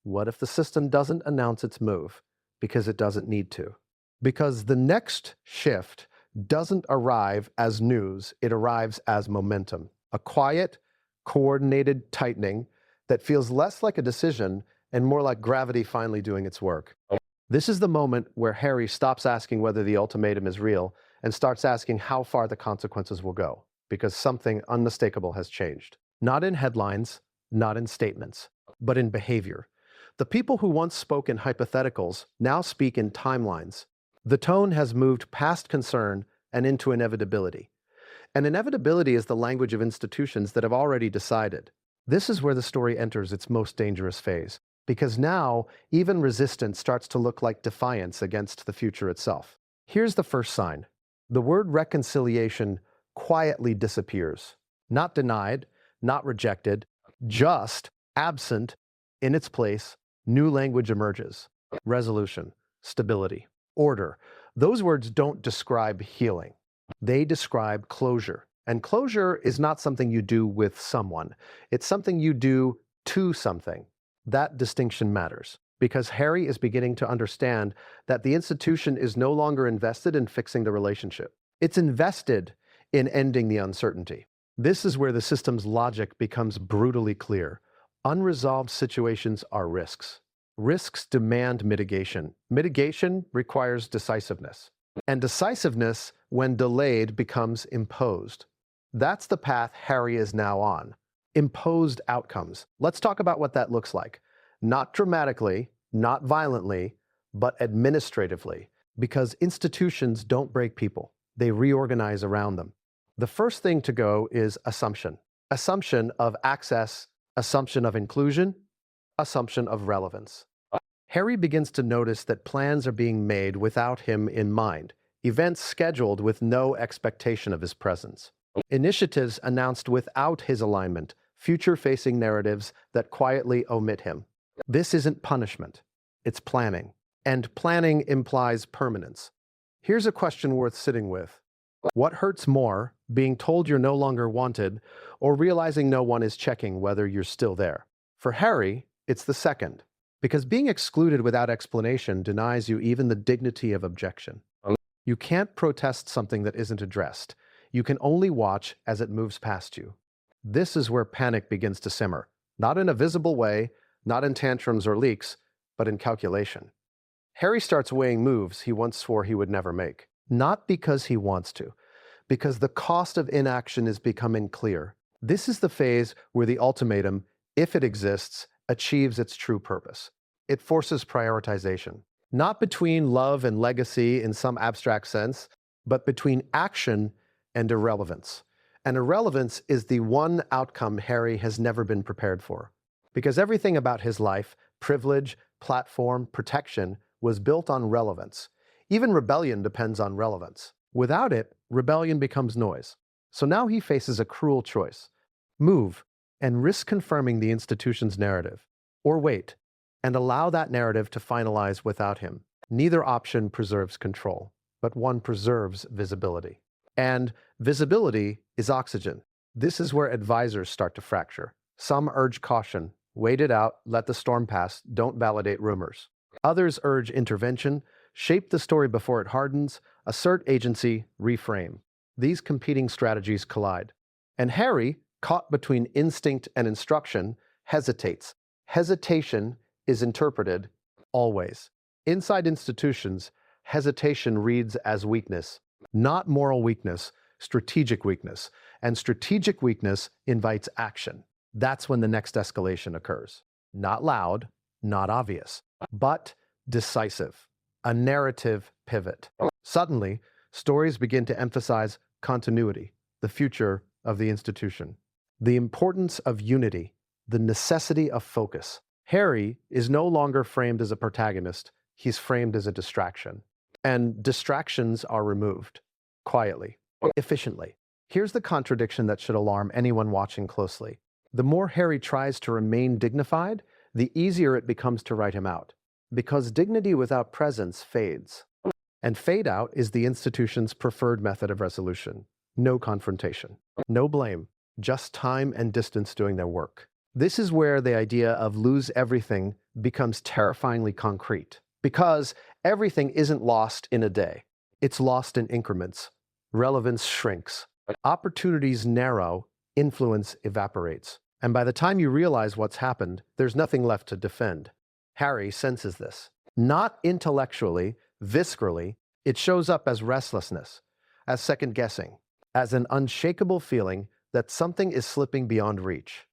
What if the system doesn't announce its move? Because it doesn't need to. Because the next shift doesn't arrive as news, it arrives as momentum. A quiet, coordinated tightening that feels less like a decision and more like gravity finally doing its work. This is the moment where Harry stops asking whether the ultimatum is real and starts asking how far the consequences will go, because something unmistakable has changed. Not in headlines, not in statements, but in behavior. The people who once spoke in hypotheticals now speak in timelines. The tone has moved past concern and into inevitability. And inevitability is the language of institutions that have already decided. This is where the story enters its most dangerous phase, because now even resistance starts to look like defiance against the future itself. Here's the first sign. The word reconciliation quietly disappears. Not denied, not rejected, just absent. In its place, new language emerges. Resolution, stability, order. Those words don't describe healing. They describe closure. And closure is not something you do with someone. It's something you do to something. That distinction matters, because Harry is beginning to understand that the institution is no longer invested in fixing the relationship. It's invested in ending the uncertainty. This is where the system's logic becomes brutally clear. Unresolved situations are risks. Risks demand mitigation. Mitigation requires decisiveness. And decisiveness, when delayed, becomes imposed. That's the path Harry is now on. Imposed outcomes. Let's talk about what that looks like. Not dramatically, not violently, but administratively, because institutions don't break people, they reorganize around them. The first thing to go is assumption. Assumption of access, assumption of inclusion, assumption of relevance. Harry begins to notice that plans are being made without him in mind, events scheduled with no expectation of his presence, initiatives announced without his alignment, future-facing narratives that quietly omit him. This isn't punishment, it's planning. And planning implies permanence. Here's a question worth sitting with. What hurts more, being told you're no longer wanted, or realizing no one is checking whether you're still there? For Harry, it's the second, because being excluded without explanation denies you even the dignity of objection. You can't protest something that isn't addressed. You can only watch as it moves past you. This is where panic begins to simmer, not in a visible way, not in tantrums or leaks, but in calculation. Harry starts weighing moves he once swore he would never make. Not because he wants to, because the cost of inaction is becoming clear. This is the phase where the ultimatum, if it exists, achieves its true purpose. It forces prioritization, not between love and legacy in some abstract sense, but between action and irrelevance. And irrelevance is the one outcome Harry has never been prepared for. Because everything about his life, privilege, platform, protection, was built on relevance. Even rebellion depends on relevance. Without it, rebellion becomes noise. So now he faces a cruel choice. Move and risk confirming the institution's narrative. Or wait and allow that narrative to finalize without him. Neither option preserves control, but one preserves visibility. And visibility is oxygen. This is where advisors start to fracture. Some urge caution. Wait it out, let the storm pass, don't validate rumors. Others urge intervention, shape the story before it hardens, assert agency, reframe. These competing strategies collide. And Harry, caught between instinct and instruction, hesitates. Hesitation is interpreted always. Inside institutions, hesitation reads as weakness, not moral weakness, strategic weakness. And strategic weakness invites action. That's when the next escalation occurs. Not loud, not obvious, but decisive. A narrative pivot. Suddenly, stories begin to emphasize continuity, the future of the institution, the importance of unity, the necessity of focus. Harry is no longer framed as a protagonist, he's framed as a distraction. And distractions are removed, quietly, efficiently. Here's the contradiction that should alarm anyone watching closely. The more Harry tries to remain dignified, the easier it becomes to write him out. Because dignity without presence fades. And fade out is the institution's preferred method of resolution. No confrontation, no blame, just time and distance doing their work. This is where the idea of lose everything becomes terrifyingly concrete. Because everything isn't lost in a day. It's lost in increments. Relevance shrinks. Opportunities narrow, influence evaporates. And by the time you realize what's happened, there's nothing left to defend. Harry senses this. Not intellectually, viscerally, it shows up as restlessness, as second-guessing, as an unshakable feeling that something is slipping beyond reach.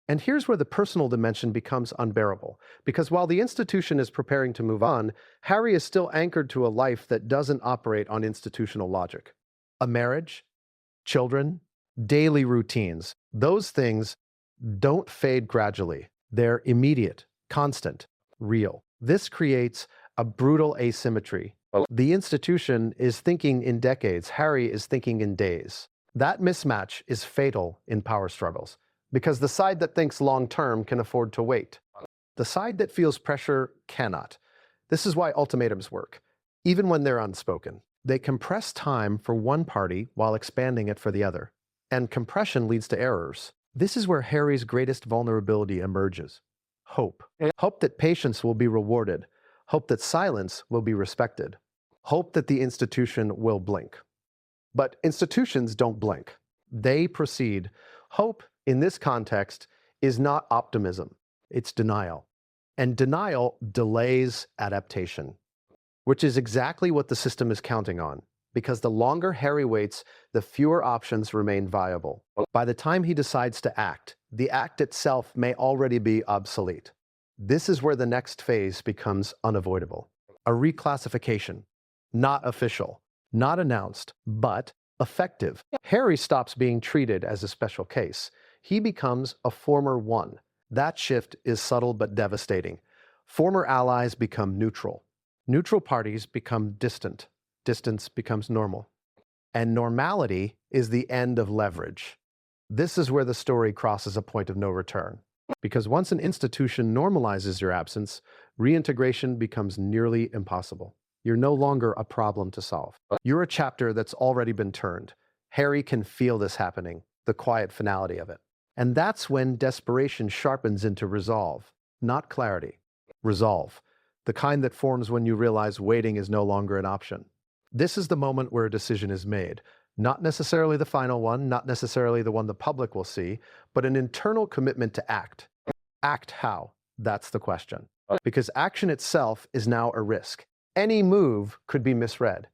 And here's where the personal dimension becomes unbearable, because while the institution is preparing to move on, Harry is still anchored to a life that doesn't operate on institutional logic. A marriage, children, daily routines, those things don't fade gradually. They're immediate, constant, real. This creates a brutal asymmetry. The institution is thinking in decades, Harry is thinking in days. That mismatch is fatal in power struggles, because the side that thinks long-term can afford to wait. The side that feels pressure cannot. This is why ultimatums work, even when they're unspoken. They compress time for one party while expanding it for the other. And compression leads to errors. This is where Harry's greatest vulnerability emerges. Hope. Hope that patience will be rewarded. Hope that silence will be respected. Hope that the institution will blink. But institutions don't blink. They proceed. Hope, in this context, is not optimism. It's denial. And denial delays adaptation, which is exactly what the system is counting on. Because the longer Harry waits, the fewer options remain viable. By the time he decides to act, the act itself may already be obsolete. This is where the next phase becomes unavoidable. A reclassification. Not official, not announced, but effective. Harry stops being treated as a special case. He becomes a former one. That shift is subtle but devastating. Former allies become neutral. Neutral parties become distant. Distance becomes normal. And normality is the end of leverage. This is where the story crosses a point of no return. Because once an institution normalizes your absence, reintegration becomes nearly impossible. You're no longer a problem to solve. You're a chapter that's already been turned. Harry can feel this happening, the quiet finality of it. And that's when desperation sharpens into resolve, not clarity. Resolve, the kind that forms when you realize waiting is no longer an option. This is the moment where a decision is made. Not necessarily the final one, not necessarily the one the public will see, but an internal commitment to act. Act how? That's the question. Because action itself is now a risk. Any move could be misread.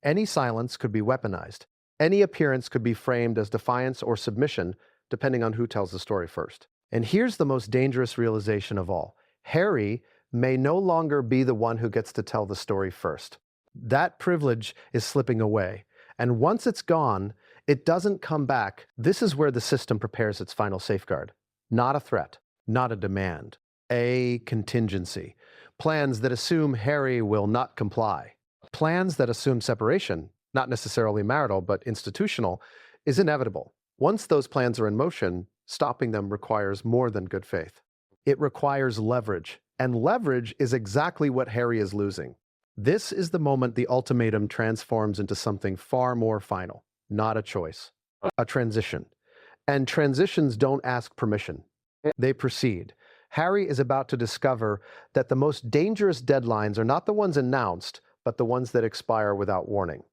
Any silence could be weaponized. Any appearance could be framed as defiance or submission, depending on who tells the story first. And here's the most dangerous realization of all. Harry may no longer be the one who gets to tell the story first. That privilege is slipping away. And once it's gone, it doesn't come back. This is where the system prepares its final safeguard. Not a threat, not a demand, a contingency. Plans that assume Harry will not comply. Plans that assume separation, not necessarily marital, but institutional, is inevitable. Once those plans are in motion, stopping them requires more than good faith. It requires leverage, and leverage is exactly what Harry is losing. This is the moment the ultimatum transforms into something far more final, not a choice, a transition. And transitions don't ask permission. They proceed. Harry is about to discover that the most dangerous deadlines are not the ones announced, but the ones that expire without warning.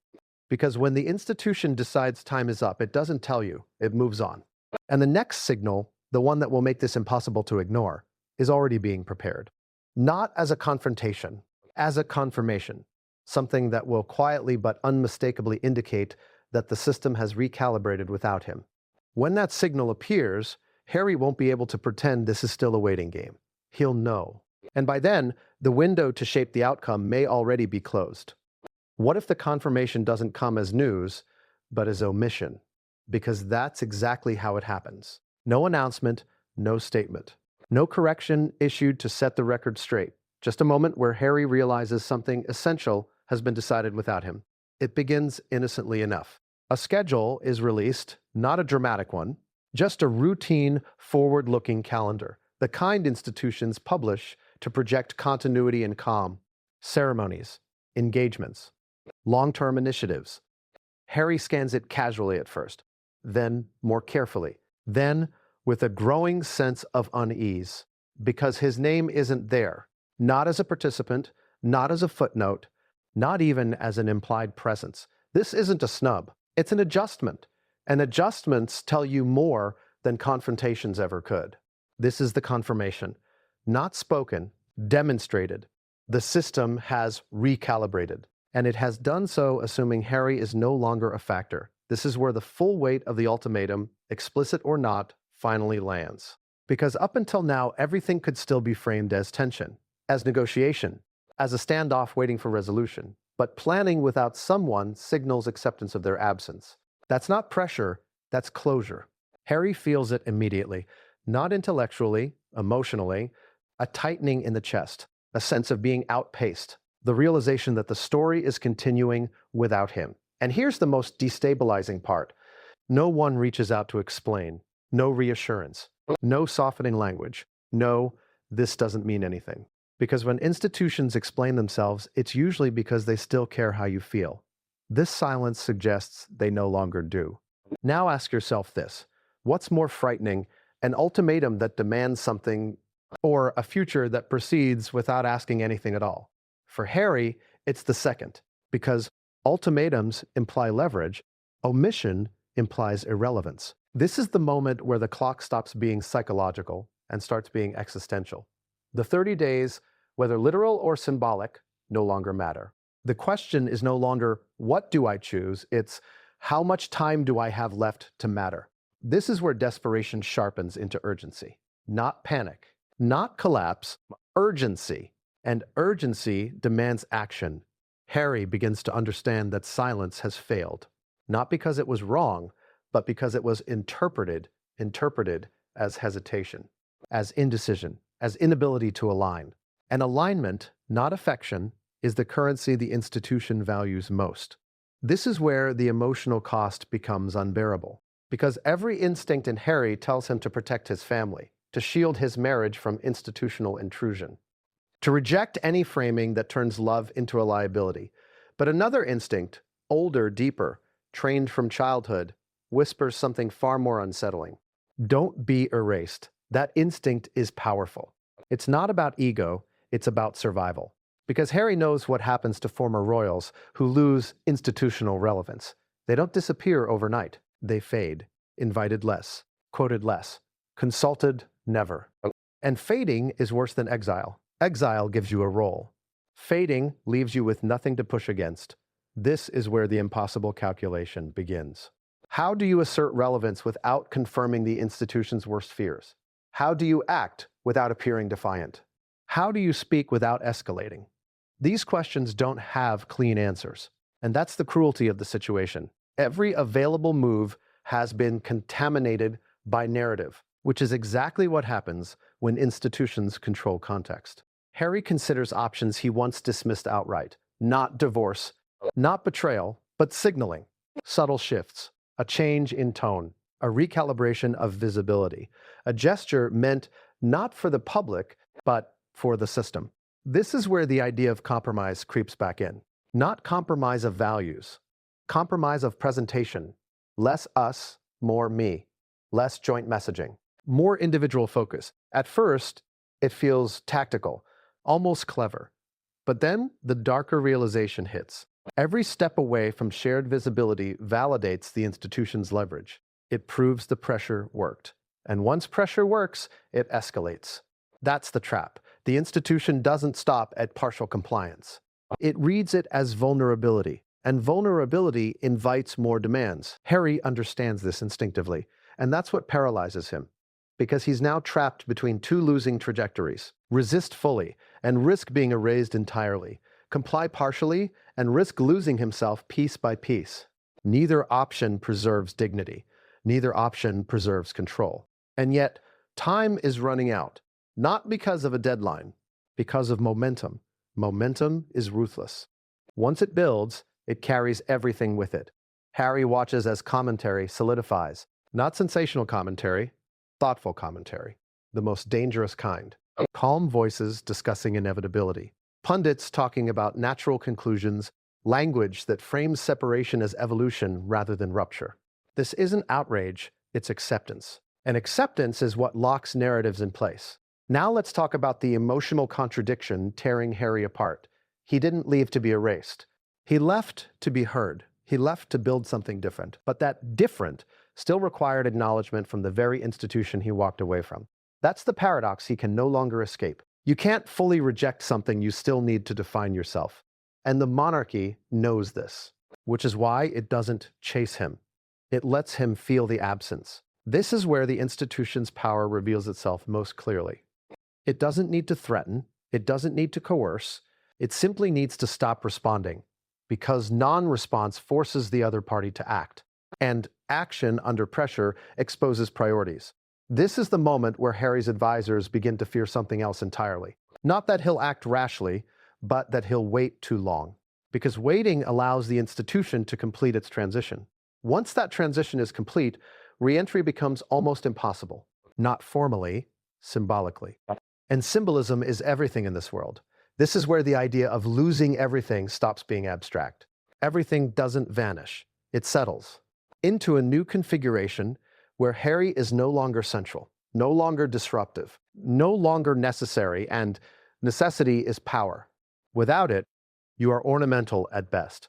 Because when the institution decides time is up, it doesn't tell you, it moves on. And the next signal, the one that will make this impossible to ignore, is already being prepared. Not as a confrontation, as a confirmation, something that will quietly but unmistakably indicate that the system has recalibrated without him. When that signal appears, Harry won't be able to pretend this is still a waiting game. He'll know. And by then, the window to shape the outcome may already be closed. What if the confirmation doesn't come as news, but as omission? Because that's exactly how it happens. No announcement, no statement. No correction issued to set the record straight. Just a moment where Harry realizes something essential has been decided without him. It begins innocently enough. A schedule is released, not a dramatic one, just a routine, forward-looking calendar, the kind institutions publish to project continuity and calm. Ceremonies, engagements, long-term initiatives. Harry scans it casually at first, then more carefully, then with a growing sense of unease, because his name isn't there. Not as a participant, not as a footnote, not even as an implied presence. This isn't a snub, it's an adjustment. And adjustments tell you more than confrontations ever could. This is the confirmation. Not spoken, demonstrated. The system has recalibrated. And it has done so assuming Harry is no longer a factor. This is where the full weight of the ultimatum, explicit or not, finally lands. Because up until now, everything could still be framed as tension, as negotiation, as a standoff waiting for resolution. But planning without someone signals acceptance of their absence. That's not pressure, that's closure. Harry feels it immediately, not intellectually, emotionally, a tightening in the chest, a sense of being outpaced, the realization that the story is continuing without him. And here's the most destabilizing part. No one reaches out to explain, no reassurance, no softening language, no, this doesn't mean anything. Because when institutions explain themselves, it's usually because they still care how you feel. This silence suggests they no longer do. Now ask yourself this. What's more frightening, an ultimatum that demands something, or a future that proceeds without asking anything at all? For Harry, it's the second, because ultimatums imply leverage, omission implies irrelevance. This is the moment where the clock stops being psychological and starts being existential. The 30 days, whether literal or symbolic, no longer matter. The question is no longer, what do I choose? It's, how much time do I have left to matter? This is where desperation sharpens into urgency. Not panic, Not collapse, urgency. And urgency demands action. Harry begins to understand that silence has failed, not because it was wrong, but because it was interpreted as hesitation, as indecision, as inability to align. And alignment, not affection, is the currency the institution values most. This is where the emotional cost becomes unbearable, because every instinct in Harry tells him to protect his family, to shield his marriage from institutional intrusion, to reject any framing that turns love into a liability. But another instinct, older, deeper, trained from childhood, whispers something far more unsettling. Don't be erased. That instinct is powerful. It's not about ego, it's about survival. Because Harry knows what happens to former royals who lose institutional relevance. They don't disappear overnight. They fade, invited less, quoted less, consulted never. And fading is worse than exile. Exile gives you a role. Fading leaves you with nothing to push against. This is where the impossible calculation begins. How do you assert relevance without confirming the institution's worst fears? How do you act without appearing defiant? How do you speak without escalating? These questions don't have clean answers. And that's the cruelty of the situation. Every available move has been contaminated by narrative, which is exactly what happens when institutions control context. Harry considers options he once dismissed outright. Not divorce, not betrayal, but signaling. Subtle shifts, a change in tone, a recalibration of visibility, a gesture meant not for the public, but for the system. This is where the idea of compromise creeps back in. Not compromise of values, compromise of presentation. Less us, more me. Less joint messaging, more individual focus. At first, it feels tactical, almost clever. But then the darker realization hits. Every step away from shared visibility validates the institution's leverage. It proves the pressure worked. And once pressure works, it escalates. That's the trap. The institution doesn't stop at partial compliance. It reads it as vulnerability, and vulnerability invites more demands. Harry understands this instinctively, and that's what paralyzes him, because he's now trapped between two losing trajectories. Resist fully, and risk being erased entirely. Comply partially, and risk losing himself piece by piece. Neither option preserves dignity. Neither option preserves control. And yet, time is running out. Not because of a deadline, because of momentum. Momentum is ruthless. Once it builds, it carries everything with it. Harry watches as commentary solidifies. Not sensational commentary, thoughtful commentary. The most dangerous kind. Calm voices discussing inevitability. Pundits talking about natural conclusions, language that frames separation as evolution rather than rupture. This isn't outrage, it's acceptance. And acceptance is what locks narratives in place. Now let's talk about the emotional contradiction tearing Harry apart. He didn't leave to be erased. He left to be heard. He left to build something different. But that different still required acknowledgement from the very institution he walked away from. That's the paradox he can no longer escape. You can't fully reject something you still need to define yourself. And the monarchy knows this, which is why it doesn't chase him. It lets him feel the absence. This is where the institution's power reveals itself most clearly. It doesn't need to threaten. It doesn't need to coerce. It simply needs to stop responding, because non-response forces the other party to act. And action under pressure exposes priorities. This is the moment where Harry's advisors begin to fear something else entirely. Not that he'll act rashly, but that he'll wait too long. Because waiting allows the institution to complete its transition. Once that transition is complete, re-entry becomes almost impossible. Not formally, symbolically. And symbolism is everything in this world. This is where the idea of losing everything stops being abstract. Everything doesn't vanish. It settles into a new configuration where Harry is no longer central, no longer disruptive, no longer necessary, and necessity is power. Without it, you are ornamental at best.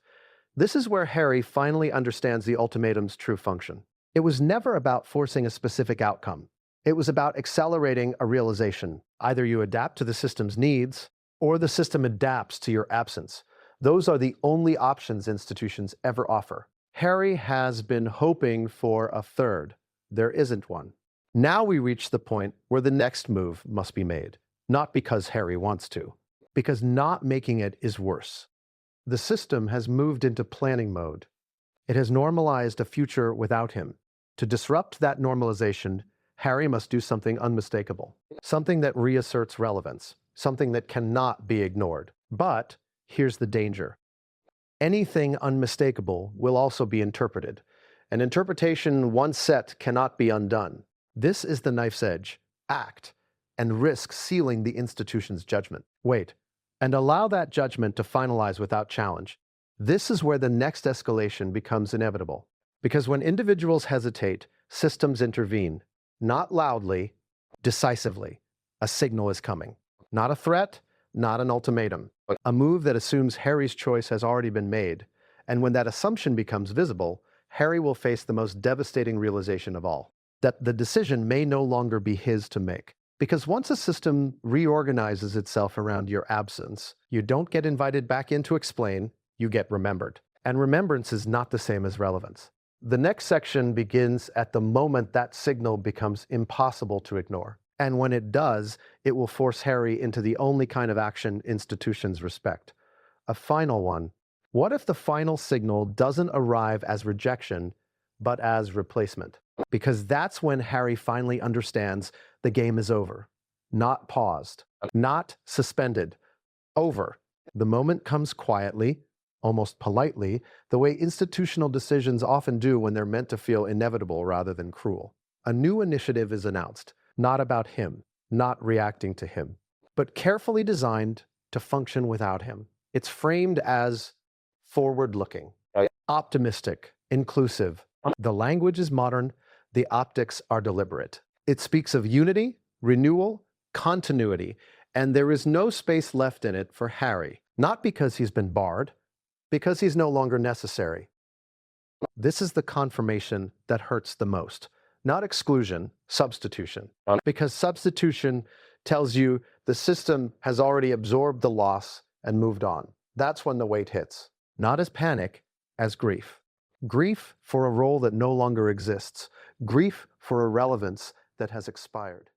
This is where Harry finally understands the ultimatum's true function. It was never about forcing a specific outcome. It was about accelerating a realization. Either you adapt to the system's needs, or the system adapts to your absence. Those are the only options institutions ever offer. Harry has been hoping for a third. There isn't one. Now we reach the point where the next move must be made, not because Harry wants to, because not making it is worse. The system has moved into planning mode. It has normalized a future without him. To disrupt that normalization, Harry must do something unmistakable, something that reasserts relevance, something that cannot be ignored. But here's the danger. Anything unmistakable will also be interpreted. An interpretation once set cannot be undone. This is the knife's edge. Act and risk sealing the institution's judgment. Wait, and allow that judgment to finalize without challenge. This is where the next escalation becomes inevitable. Because when individuals hesitate, systems intervene. Not loudly, decisively. A signal is coming. Not a threat, not an ultimatum. A move that assumes Harry's choice has already been made. And when that assumption becomes visible, Harry will face the most devastating realization of all. That the decision may no longer be his to make. Because once a system reorganizes itself around your absence, you don't get invited back in to explain, you get remembered. And remembrance is not the same as relevance. The next section begins at the moment that signal becomes impossible to ignore. And when it does, it will force Harry into the only kind of action institutions respect. A final one. What if the final signal doesn't arrive as rejection, but as replacement? Because that's when Harry finally understands the game is over. Not paused, not suspended. Over. The moment comes quietly, almost politely, the way institutional decisions often do when they're meant to feel inevitable rather than cruel. A new initiative is announced, not about him, not reacting to him, but carefully designed to function without him. It's framed as forward-looking, optimistic, inclusive. The language is modern, the optics are deliberate. It speaks of unity, renewal, continuity, and there is no space left in it for Harry, not because he's been barred, because he's no longer necessary. This is the confirmation that hurts the most, not exclusion, substitution, because substitution tells you the system has already absorbed the loss and moved on. That's when the weight hits, not as panic, as grief. Grief for a role that no longer exists. Grief for a relevance that has expired.